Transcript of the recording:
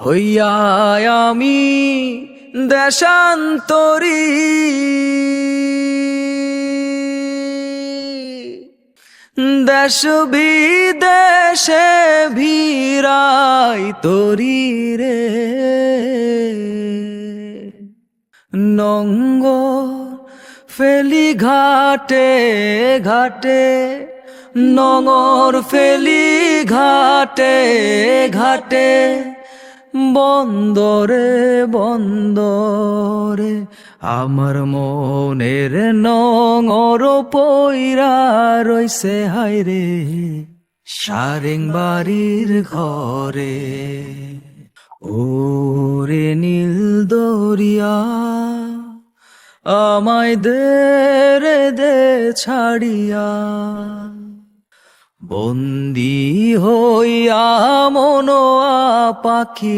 হইয়া আমি দেশান্তরী, দেশ বিদেশে ভিড়াই তরি রে। নঙ্গর ফেলি ঘাটে ঘাটে, নঙর ফেলি ঘাটে ঘাটে, বন্দরে বন্দরে আমার মনের নঙর পইরা রইছে হায়রে সারেং বাড়ির ঘরে। ওরে নীল দরিয়া আমায় দে রে দে ছাড়িয়া, বন্দী হইয়া মনোয়া পাখি